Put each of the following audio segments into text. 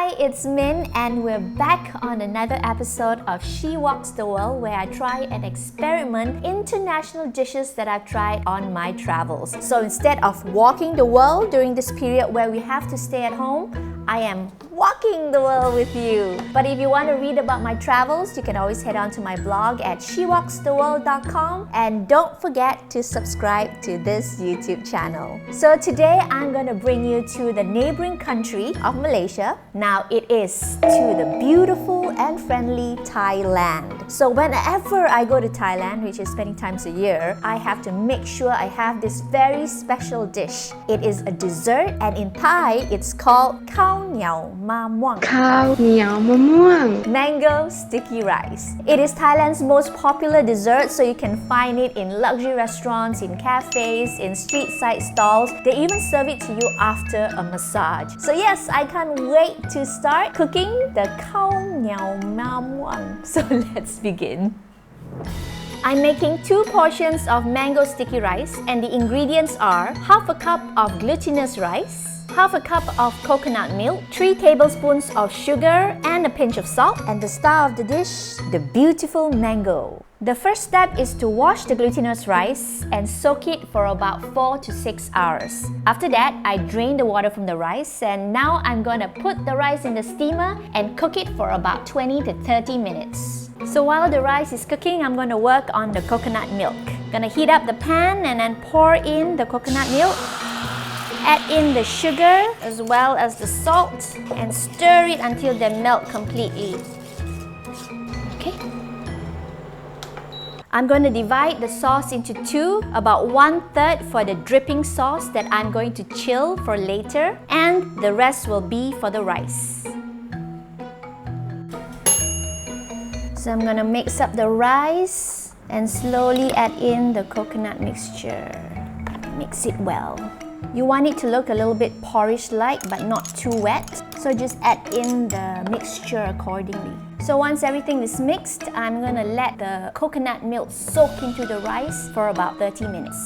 Hi, it's Min and we're back on another episode of She Walks the World where I try and experiment international dishes that I've tried on my travels. So instead of walking the world during this period where we have to stay at home, I am walking the world with you. But if you want to read about my travels, you can always head on to my blog at shewalkstheworld.com and don't forget to subscribe to this YouTube channel. So today I'm going to bring you to the neighboring country of Malaysia. Now it is to the beautiful and friendly Thailand. So whenever I go to Thailand, which is many times a year, I have to make sure I have this very special dish. It is a dessert and in Thai it's called khao niao ma muang. ข้าวเหนียวมะม่วง Mango sticky rice. It is Thailand's most popular dessert, so you can find it in luxury restaurants, in cafes, in street side stalls. They even serve it to you after a massage. So yes, I can't wait to start cooking the khao niao ma muang. So let's begin. I'm making 2 portions of mango sticky rice and the ingredients are half a cup of glutinous rice, half a cup of coconut milk, 3 tablespoons of sugar and a pinch of salt, and the star of the dish, the beautiful mango. The first step is to wash the glutinous rice and soak it for about 4 to 6 hours. After that, I drain the water from the rice and now I'm gonna put the rice in the steamer and cook it for about 20 to 30 minutes. So while the rice is cooking, I'm gonna work on the coconut milk. Gonna heat up the pan and then pour in the coconut milk. Add in the sugar as well as the salt and stir it until they melt completely. Okay. I'm going to divide the sauce into 2, about 1/3 for the dripping sauce that I'm going to chill for later, and the rest will be for the rice. So I'm going to mix up the rice and slowly add in the coconut mixture. Mix it well. You want it to look a little bit porridge-like but not too wet, so just add in the mixture accordingly. So once everything is mixed, I'm going to let the coconut milk soak into the rice for about 30 minutes.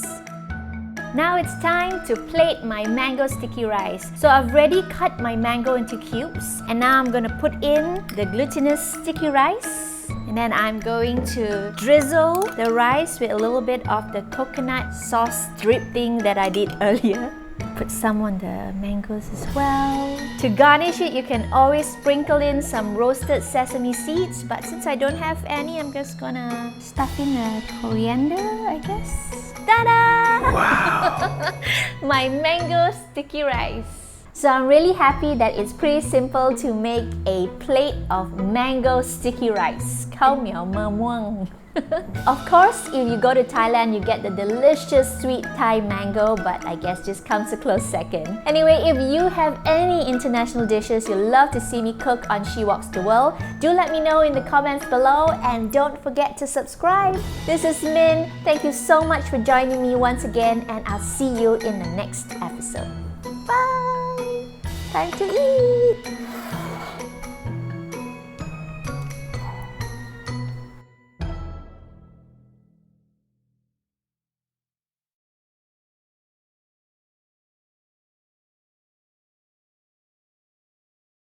Now it's time to plate my mango sticky rice. So I've already cut my mango into cubes and now I'm going to put in the glutinous sticky rice. And then I'm going to drizzle the rice with a little bit of the coconut sauce drip thing that I did earlier. Put some on the mangoes as well. To garnish it, you can always sprinkle in some roasted sesame seeds, but since I don't have any, I'm just gonna stuff in a coriander, I guess. Ta-da! Wow! My mango sticky rice. So I'm really happy that it's pretty simple to make a plate of mango sticky rice. Khao niao ma muang. Of course, if you go to Thailand, you get the delicious sweet Thai mango, but I guess just comes a close second. Anyway, if you have any international dishes you'd love to see me cook on She Walks the World, do let me know in the comments below and don't forget to subscribe. This is Min. Thank you so much for joining me once again and I'll see you in the next episode. Bye! Time to eat!